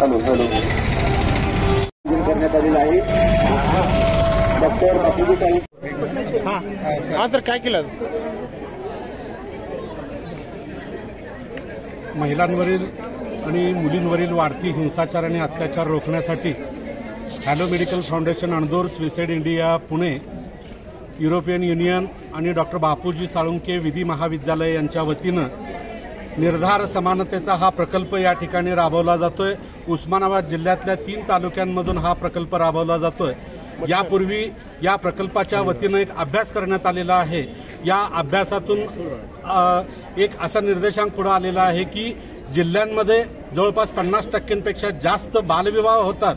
Hello करण्यात आलेला आहे डॉक्टर बापूजी साळुंखे। आज तर काय केलं? महिलांवरील आणि मुलींवरील वाढती हिंसाचार आणि अत्याचार रोखण्यासाठी hello medical foundation Andur Swissaid India Pune, European Union आणि डॉक्टर बापूजी साळुंखे विधी महाविद्यालय यांच्या वतीनं निर्धार समानतेचा हा प्रकल्प या ठिकाणी राबवला जातोय। उस्मानाबाद जिल्ह्यातल्या 3 तालुक्यांमधून हा प्रकल्प राबवला जातोय। यापूर्वी या प्रकल्पाच्या वतीनं एक अभ्यास करण्यात आलेला आहे। या अभ्यासातून एक असा निर्देशांक पुढे आलेला आहे की जिल्ह्यांमध्ये जवळपास 50% जास्त बालविवाह होतात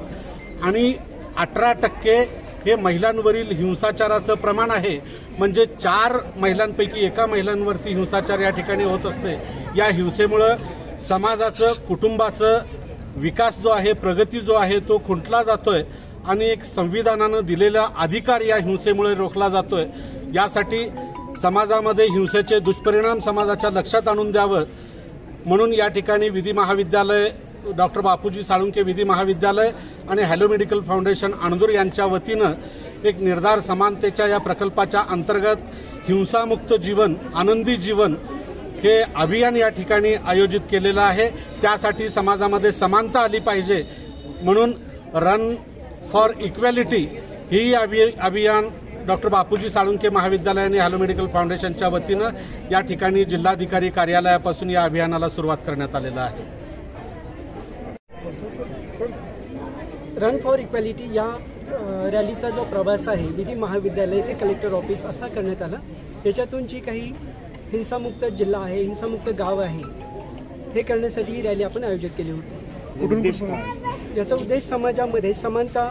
आणि 18% हे महिलांवरील हिंसाचाराचं प्रमाण आहे। म्हणजे 4 महिलांपैकी एका महिलांवरती हिंसाचार या ठिकाणी होत असते। या हिंसेमुळे समाजाचं, कुटुंबाचं विकास जो आहे, प्रगती जो आहे तो खुंटला जातोय आणि एक संविधानानं दिलेला अधिकार या हिंसेमुळे रोखला जातोय। यासाठी समाजामध्ये हिंसेचे दुष्परिणाम समाजाच्या लक्षात आणून द्यावं म्हणून या ठिकाणी विधी महाविद्यालय, डॉक्टर बापूजी साळुंखे विधी महाविद्यालय आणि हॅलो मेडिकल फाउंडेशन अणदूर यांच्या वतीनं एक निर्धार समानतेच्या या प्रकल्पाच्या अंतर्गत हिंसामुक्त जीवन, आनंदी जीवन हे अभियान या ठिकाणी आयोजित केलेलं आहे। त्यासाठी समाजामध्ये समानता आली पाहिजे म्हणून रन फॉर इक्वॅलिटी ही अभियान डॉक्टर बापूजी साळुंखे महाविद्यालय आणि हॅलो मेडिकल फाउंडेशनच्या वतीनं या ठिकाणी जिल्हाधिकारी कार्यालयापासून या अभियानाला सुरुवात करण्यात आलेला आहे। रन फॉर इक्वॅलिटी या रॅलीचा जो प्रवास आहे विधी महाविद्यालय ते कलेक्टर ऑफिस असा करण्यात आला। याच्यातून जी काही हिंसामुक्त जिल्हा आहे, हिंसामुक्त गाव आहे, हे करण्यासाठी ही रॅली आपण आयोजित केली होती। याचा उद्देश समाजामध्ये समानता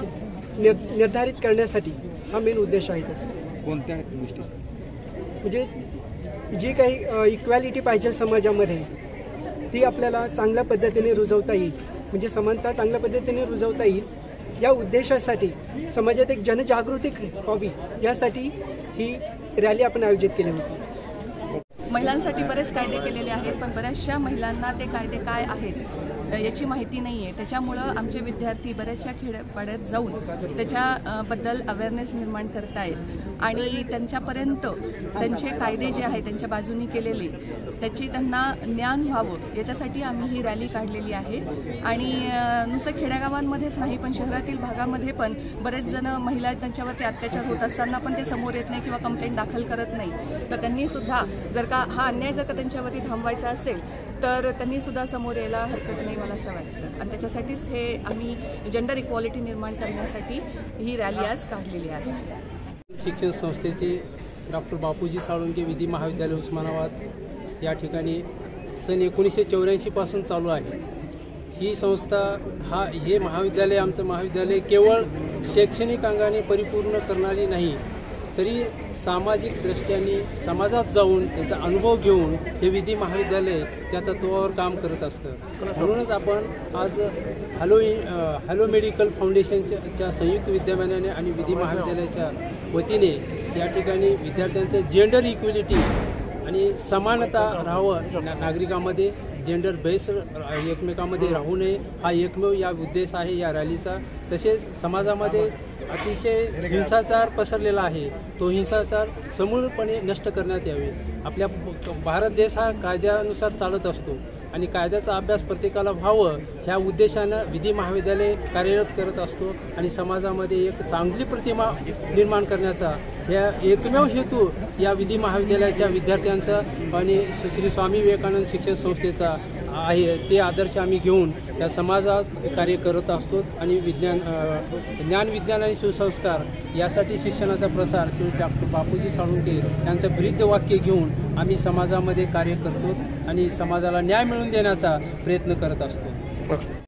निर्धारित करण्यासाठी हा मेन उद्देश आहे। त्याचा कोणत्या गोष्टी म्हणजे जी काही इक्वॅलिटी पाहिजे समाजामध्ये ती आपल्याला चांगल्या पद्धतीने रुजवता येईल, म्हणजे समानता चांगल्या पद्धतीने रुजवता येईल या उद्देशासाठी समाजात एक जनजागृती व्हावी यासाठी ही रॅली आपण आयोजित केली होती। महिलांसाठी बरेच कायदे केलेले आहेत पण बऱ्याचशा महिलांना ते कायदे काय आहेत याची माहिती नाही आहे। त्याच्यामुळं आमचे विद्यार्थी बऱ्याचशा खेड्यापाड्यात जाऊन त्याच्याबद्दल अवेअरनेस निर्माण करतायत आणि त्यांच्यापर्यंत त्यांचे कायदे जे आहेत त्यांच्या बाजूनी केलेले त्याची त्यांना ज्ञान व्हावं याच्यासाठी आम्ही ही रॅली काढलेली आहे। आणि नुसतं खेड्यागावांमध्येच नाही पण शहरातील भागामध्ये पण बरेच जण महिला त्यांच्यावरती अत्याचार होत असताना पण ते समोर येत नाही किंवा कंप्लेंट दाखल करत नाही। तर त्यांनी सुद्धा जर का हा अन्याय जर का त्यांच्यावरती थांबवायचा असेल तर त्यांनी सुद्धा समोर यायला हरकत नाही मला असं वाटतं। आणि त्याच्यासाठीच हे आम्ही जेंडर इक्वॉलिटी निर्माण करण्यासाठी ही रॅली आज काढलेली आहे। शिक्षण संस्थेचे डॉक्टर बापूजी साळुंखे विधी महाविद्यालय उस्मानाबाद या ठिकाणी सन 1984 पासून चालू आहे। ही संस्था हे महाविद्यालय, आमचं महाविद्यालय केवळ शैक्षणिक अंगाने परिपूर्ण करणारी नाही तरी सामाजिक दृष्ट्याने समाजात जाऊन त्याचा अनुभव घेऊन हे विधी महाविद्यालय त्या तत्वावर काम करत असतं। म्हणूनच आपण आज हॅलो मेडिकल फाउंडेशनच्या संयुक्त विद्यमानाने आणि विधी महाविद्यालयाच्या वतीने या ठिकाणी विद्यार्थ्यांचं जेंडर इक्वॅलिटी आणि समानता राहावं, नागरिकांमध्ये जेंडर बेस एकमेकांमध्ये राहू नये हा एकमेव या उद्देश आहे या रॅलीचा। तसेच समाजामध्ये अतिशय हिंसाचार पसरलेला आहे, तो हिंसाचार समूळपणे नष्ट करण्यात यावे। आपल्या भारत देश हा कायद्यानुसार चालत असतो आणि कायद्याचा अभ्यास प्रत्येकाला व्हावं ह्या उद्देशानं विधी महाविद्यालय कार्यरत करत असतो आणि समाजामध्ये एक चांगली प्रतिमा निर्माण करण्याचा ह्या एकमेव हेतू या विधी महाविद्यालयाच्या विद्यार्थ्यांचा आणि श्री स्वामी विवेकानंद शिक्षण संस्थेचा आहे। ते आदर्श आम्ही घेऊन या समाजात कार्य करत असतो आणि ज्ञान, विज्ञान आणि सुसंस्कार यासाठी शिक्षणाचा प्रसार श्री डॉक्टर बापूजी साळुंखे यांचं ब्रीदवाक्य घेऊन आम्ही समाजामध्ये कार्य करतो आणि समाजाला न्याय मिळवून देण्याचा प्रयत्न करत असतो।